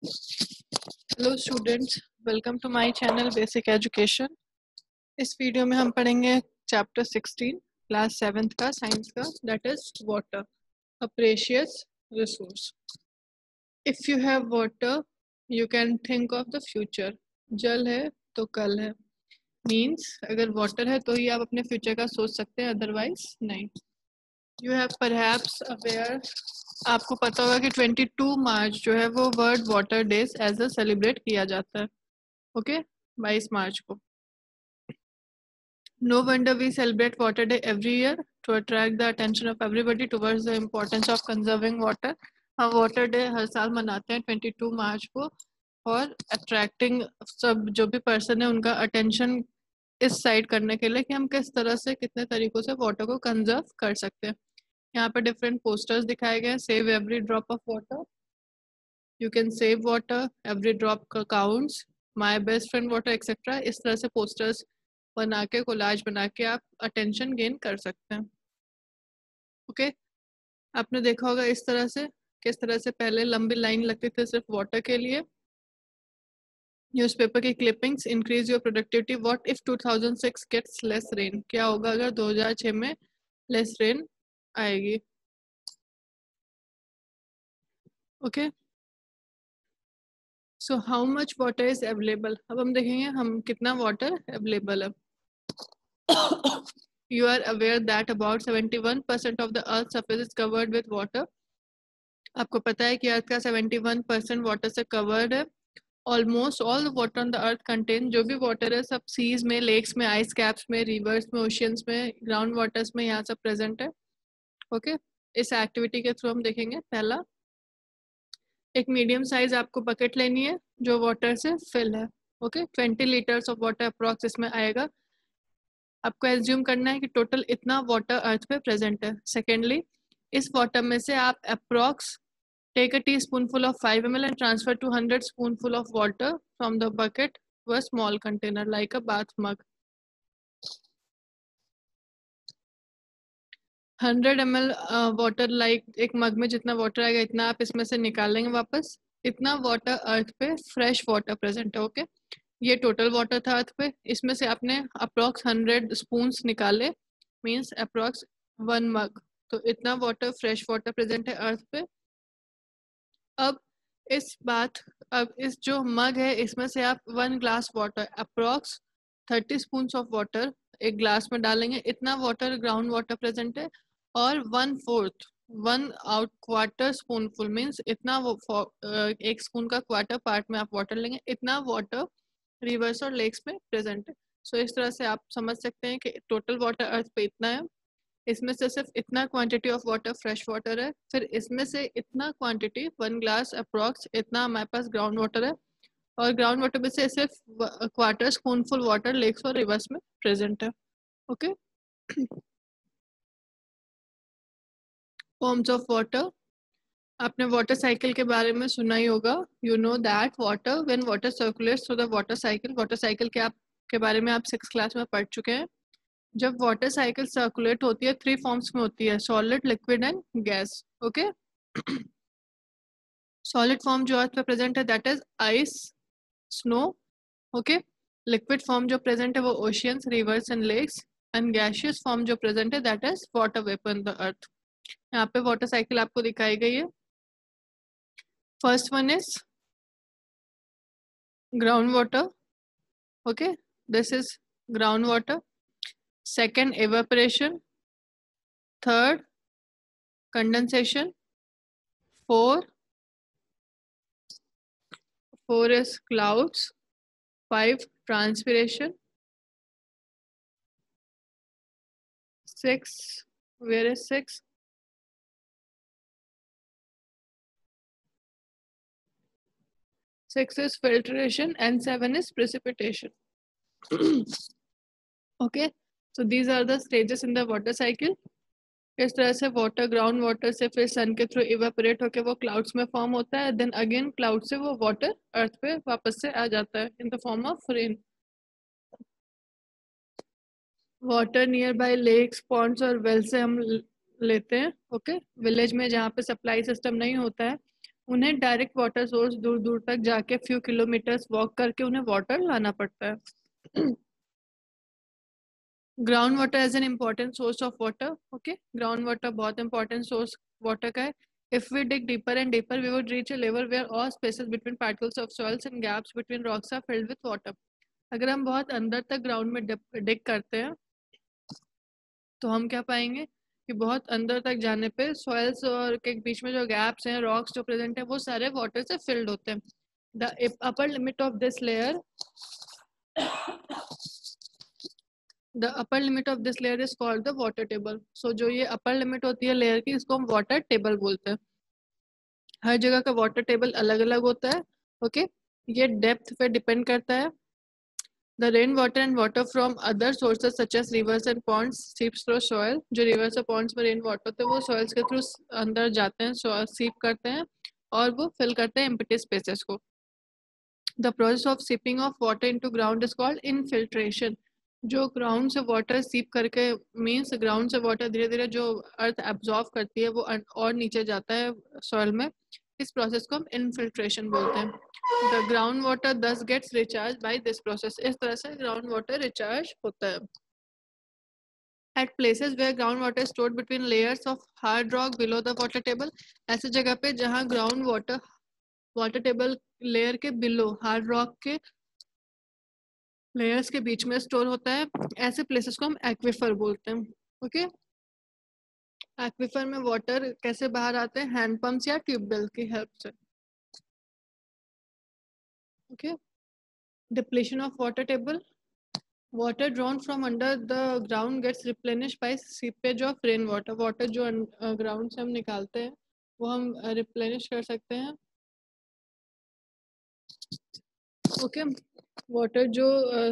Hello students, welcome to my channel basic education. इस video में हम पढ़ेंगे चैप्टर 16 क्लास 7th का साइंस का, that is water, a precious resource. If you have water you can think of the future. जल है तो कल है, मीन्स अगर वाटर है तो ही आप अपने फ्यूचर का सोच सकते हैं, अदरवाइज नहीं। यू हैव परहैप्स अवेयर, आपको पता होगा कि 22 मार्च जो है वो world water days as a celebrate किया जाता है। ओके, 22 मार्च को। No wonder we celebrate Water Day every year to attract the attention of everybody towards the importance of conserving water. हम वाटर डे हर साल मनाते हैं 22 मार्च को, और अट्रैक्टिंग सब जो भी पर्सन है उनका अटेंशन इस साइड करने के लिए कि हम किस तरह से कितने तरीकों से वाटर को कंजर्व कर सकते हैं। यहाँ पे डिफरेंट पोस्टर्स दिखाए गए हैं। Save every drop of water, you can save water, every drop counts, my best friend water etcetera. इस तरह से पोस्टर्स बना के, कोलाज बना के आप अटेंशन गेन कर सकते हैं। ओके, आपने देखा होगा इस तरह से किस तरह से पहले लंबी लाइन लगती थी सिर्फ वाटर के लिए। न्यूज़पेपर की clippings, increase your productivity, what if 2006 gets less rain. क्या होगा अगर 2006 में लेस रेन आएगी। Okay, so how much water is available. अब हम देखेंगे हम कितना वाटर अवेलेबल है। You are aware that about 71% of the earth's surface is covered with water. आपको पता है कि अर्थ का 71% वाटर से कवर्ड है। Almost all the water on the earth contain, जो भी वाटर है सब सीज में, लेक्स में, आइस कैप्स में, रिवर्स में, ओशियंस में, ग्राउंड वाटर्स में, यहाँ सब प्रेजेंट है। ओके, इस एक्टिविटी के थ्रू हम देखेंगे। पहला, एक मीडियम साइज आपको बकेट लेनी है जो वाटर से फिल है। Okay, 20 litres of water approx इसमें आएगा। आपको एज्यूम करना है कि टोटल इतना वाटर अर्थ पे प्रेजेंट है। सेकेंडली, इस वाटर में से आप approx take a teaspoonful of 5 ml and transfer 200 spoonful of water from the bucket to a small container like a bath mug. 100 ml water, like एक मग में जितना वाटर आएगा इतना आप इसमें से निकालेंगे वापस। इतना वाटर अर्थ पे फ्रेश वाटर प्रेजेंट है। ओके, ये टोटल वाटर था अर्थ पे, इसमें से आपने अप्रॉक्स 100 स्पून्स निकाले, मीन्स अप्रॉक्स 1 मग। तो इतना वाटर, फ्रेश वाटर प्रेजेंट है अर्थ पे। अब इस जो मग है इसमें से आप 1 glass water, approx 30 spoon of water एक ग्लास में डालेंगे। इतना वाटर ग्राउंड वाटर प्रेजेंट है। और 1/4, 1/4 स्पूनफुल, मीन्स इतना वो एक स्पून का क्वार्टर पार्ट में आप वाटर लेंगे। इतना वाटर रिवर्स और लेक्स में प्रेजेंट है। सो इस तरह से आप समझ सकते हैं कि टोटल वाटर अर्थ पे इतना है, इसमें से सिर्फ इतना quantity of water fresh water है, फिर इसमें से इतना क्वांटिटी 1 ग्लास अप्रॉक्स इतना हमारे पास ग्राउंड वाटर है, और ग्राउंड वाटर में से सिर्फ क्वार्टर स्पूनफुल वाटर लेक्स और रिवर्स में प्रेजेंट है। Okay, forms of water. आपने वाटर साइकिल के बारे में सुना ही होगा। You know that water, when water circulates through the water cycle, water cycle के बारे में आप 6th क्लास में पढ़ चुके हैं। जब वाटर साइकिल सर्कुलेट होती है 3 फॉर्म्स में होती है, solid, liquid and gas. Okay, solid form जो अर्थ पे प्रेजेंट है that is ice, snow. Okay, liquid form जो प्रेजेंट है वो oceans, rivers and lakes. And gaseous form जो प्रेजेंट है that is water vapour in the earth. यहाँ पे वाटर साइकिल आपको दिखाई गई है। First one is ground water. Okay, this is ground water. Second, evaporation. Third, condensation. Four is clouds. 5, transpiration. 6, where is 6? 6 is filtration and 7 is precipitation. Okay, so these are the stages in the water cycle. इस तरह से water ground water से फिर सन के through evaporate होकर वो clouds में form होता है, देन अगेन क्लाउड से वो वाटर अर्थ पे वापस से आ जाता है in the form of rain. Water near by lakes, ponds और वेल से हम लेते हैं। ओके, विलेज में जहाँ पे सप्लाई सिस्टम नहीं होता है उन्हें डायरेक्ट वाटर सोर्स दूर दूर तक जाके फ्यू किलोमीटर्स वॉक करके उन्हें वाटर लाना पड़ता है। Ground water as an important source of water. Okay, ground water बहुत इंपॉर्टेंट सोर्स वाटर का है। If we dig deeper and deeper, we would reach a level where all spaces between particles of soils and gaps between rocks are filled with water. अगर हम बहुत अंदर तक ground में डिग करते हैं तो हम क्या पाएंगे कि बहुत अंदर तक जाने पे सॉइल्स और के बीच में जो गैप्स हैं, रॉक्स जो प्रेजेंट है, वो सारे वाटर से फिल्ड होते हैं। The upper limit of this layer the upper limit of this layer is called the water table. So जो ये अपर लिमिट होती है लेयर की, इसको हम वाटर टेबल बोलते हैं। हर जगह का वाटर टेबल अलग अलग होता है। ओके, ये डेप्थ पे डिपेंड करता है। The rainwater and water from other sources such as rivers and ponds seeps through soil. जो rivers और ponds में रेन वाटर होते हैं वो soils के थ्रू अंदर जाते हैं, सीप करते हैं और वो फिल करते हैं empty spaces को। The process of seeping of water into ground is called infiltration. जो ग्राउंड से वाटर सीप करके मीन्स ग्राउंड से वाटर धीरे धीरे जो अर्थ एब्जॉर्व करती है वो और नीचे जाता है सॉइल में, इस प्रोसेस को हम इनफिल्ट्रेशन बोलते हैं। The ground water thus gets recharge by this process. इस तरह से ग्राउंड वाटर रिचार्ज होता है। At places where groundwater is stored between layers of hard rock below the water table, ऐसे जगह पे जहाँ ग्राउंड वाटर टेबल लेयर के बिलो हार्ड रॉक के लेयर्स के बीच में स्टोर होता है, ऐसे प्लेसेस को हम एक्विफर बोलते हैं। ओके, एक्विफर में वाटर कैसे बाहर आते हैं? हैंड पंप्स या ट्यूबवेल की हेल्प से। Okay, depletion of water table. Water drawn from under the ground gets replenish by seepage of rain water. Water जो ग्राउंड से हम निकालते हैं वो हम रिप्लेनिश कर सकते हैं। ओके, वाटर जो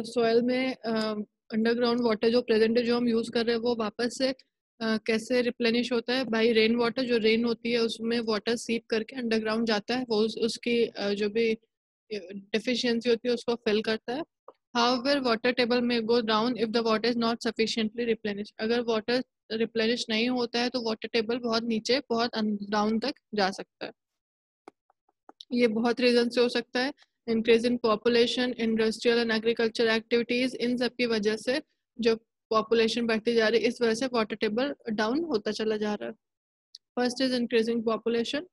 सॉइल में अंडरग्राउंड वाटर जो प्रेजेंट है जो हम यूज कर रहे हैं वो वापस से कैसे रिप्लेनिश होता है? By rain water. जो रेन होती है उसमें वाटर सीप करके अंडरग्राउंड जाता है, वो उसकी जो भी डेफिशिएंसी होती है उसको फिल करता है। हाउएवर वाटर टेबल में go down if the water is not sufficiently replenish. अगर वाटर रिप्लेनिश नहीं होता है तो वाटर टेबल बहुत नीचे बहुत डाउन तक जा सकता है। ये बहुत रीजन से हो सकता है। Increase in population, industrial and agriculture activities, इन सब की वजह से जो पॉपुलेशन बढ़ती जा रही है इस वजह से वाटर टेबल डाउन होता चला जा रहा है। First is increasing population.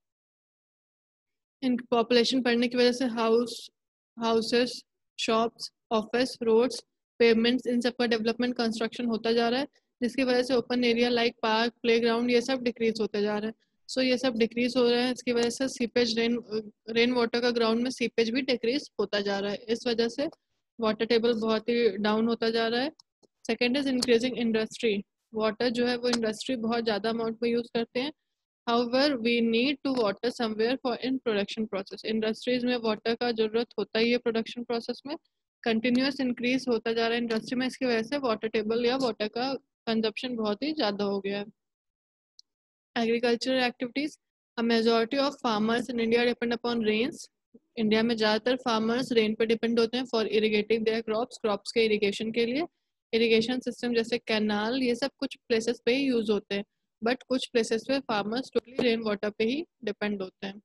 इन पॉपुलेशन बढ़ने की वजह से houses, shops, office, roads, pavements, इन सब का डेवलपमेंट कंस्ट्रक्शन होता जा रहा है, जिसकी वजह से open area like park, playground ये सब डिक्रीज होते जा रहे हैं। सो ये सब डिक्रीज हो रहे हैं, इसकी वजह से सीपेज रेन वाटर का ग्राउंड में सीपेज भी डिक्रीज होता जा रहा है। इस वजह से वाटर टेबल बहुत ही डाउन होता जा रहा है। Second is increasing industry. Water जो है वो इंडस्ट्री बहुत ज़्यादा अमाउंट में यूज़ करते हैं। However, we need to water somewhere for in production process. Industries में water का जरूरत होता ही है प्रोडक्शन प्रोसेस में। कंटिन्यूस इंक्रीज होता जा रहा है इंडस्ट्री में, इसकी वजह से वाटर टेबल या वाटर का कंजप्शन बहुत ही ज़्यादा हो गया है। Agricultural activities. A majority of farmers in India depend upon rains. India में ज़्यादातर फार्मर्स रेन पे डिपेंड होते हैं फॉर इरिगेटिंग देयर क्रॉप्स के इरिगेशन के लिए। इरिगेशन सिस्टम जैसे कैनाल ये सब कुछ प्लेसेस पे ही यूज होते हैं, बट कुछ प्लेसेस पे फार्मर्स टोटली रेन वाटर पे ही डिपेंड होते हैं।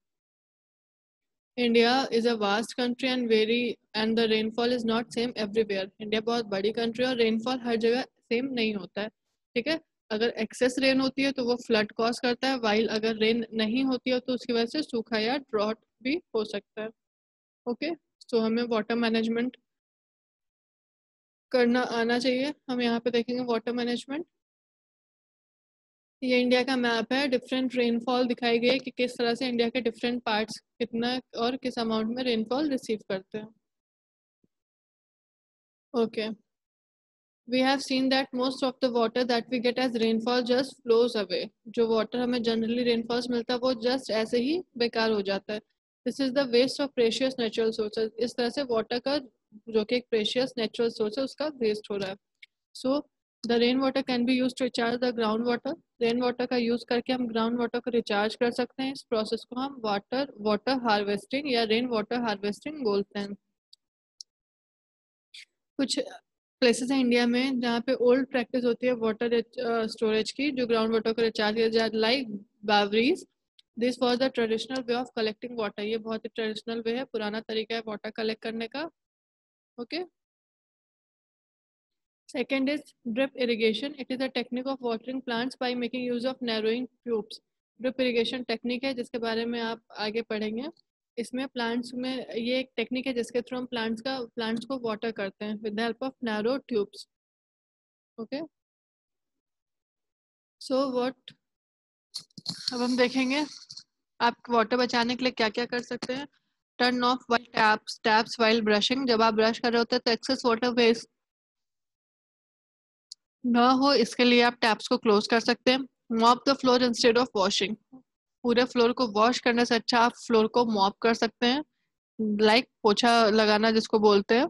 India is a vast country and the rainfall is not same everywhere. India बहुत बड़ी कंट्री और रेनफॉल हर जगह सेम नहीं होता है। ठीक है, अगर एक्सेस रेन होती है तो वो फ्लड कॉज करता है, वाइल अगर रेन नहीं होती है तो उसकी वजह से सूखा या ड्रॉट भी हो सकता है। ओके, सो हमें वाटर मैनेजमेंट करना आना चाहिए। हम यहाँ पे देखेंगे वाटर मैनेजमेंट। ये इंडिया का मैप है, डिफरेंट रेनफॉल दिखाई गई है कि किस तरह से इंडिया के डिफरेंट पार्ट्स कितना और किस अमाउंट में रेनफॉल रिसीव करते हैं। Okay, we have seen that most of the water that we get as rainfall just flows away. जो वाटर हमें जनरली रेनफॉल्स मिलता है वो जस्ट ऐसे ही बेकार हो जाता है। This is the waste of precious natural sources. इस तरह से वाटर का जो कि एक प्रेशियस नेचुरल सोर्स है उसका वेस्ट हो रहा है। So the rain water can be use to recharge the ground water. Rain water का यूज करके हम ग्राउंड वाटर को रिचार्ज कर सकते हैं। इस प्रोसेस को हम वाटर हार्वेस्टिंग या रेन वाटर हार्वेस्टिंग बोलते हैं। कुछ प्लेसेस हैं इंडिया में जहाँ पे ओल्ड प्रैक्टिस होती है वाटर स्टोरेज की, जो ग्राउंड वाटर को रिचार्ज किया जाए, like baoris, this was the traditional way of collecting water, ये बहुत ही ट्रेडिशनल वे है, पुराना तरीका है वाटर कलेक्ट करने का। Okay, second is drip irrigation. It is a technique of watering plants by making use of narrowing tubes. Drip irrigation technique है जिसके बारे में आप आगे पढ़ेंगे। इसमें प्लांट्स में ये एक टेक्निक है जिसके थ्रू हम प्लांट्स को वाटर करते हैं with the help of narrow tubes. Okay, so what, अब हम देखेंगे आप वाटर बचाने के लिए क्या क्या कर सकते हैं। Turn off while taps while brushing, जब आप ब्रश कर रहे होते हैं तो एक्सेस वाटर वेस्ट ना हो इसके लिए आप टैप्स को क्लोज कर सकते हैं। Mop the floor instead of washing, पूरे फ्लोर को वॉश करने से अच्छा आप फ्लोर को मॉप कर सकते हैं, लाइक पोछा लगाना जिसको बोलते हैं।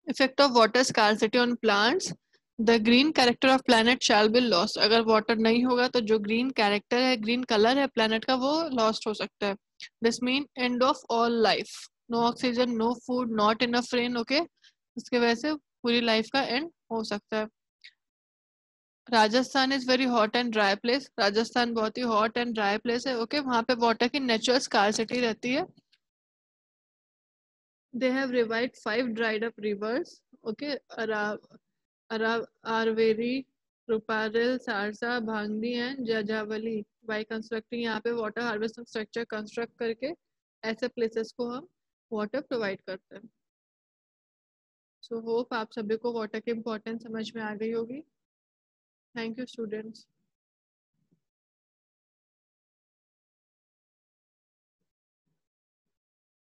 Effect of water scarcity on plants, the green character of planet shall be lost, अगर वाटर नहीं होगा तो जो ग्रीन कैरेक्टर है, ग्रीन कलर है प्लैनेट का, वो लॉस्ट हो सकता है। This mean end of all life, no oxygen, no food, not enough rain. Okay, इसके वजह से पूरी लाइफ का एंड हो सकता है। Rajasthan is very hot and dry place, Rajasthan बहुत ही हॉट एंड ड्राई प्लेस है। ओके, वहाँ पे वाटर की नेचुरल स्कार्सिटी रहती है। They have revived 5 dried up rivers. Okay, Arvari, Ruparel, Sarsa, Bhagani and जजावली, bye constructing, यहाँ पे वाटर हार्वेस्टिंग स्ट्रक्चर कंस्ट्रक्ट करके ऐसे प्लेसेस को हम वाटर प्रोवाइड करते हैं। सो होप आप सभी को वाटर की इम्पोर्टेंस समझ में आ गई होगी। Thank you students.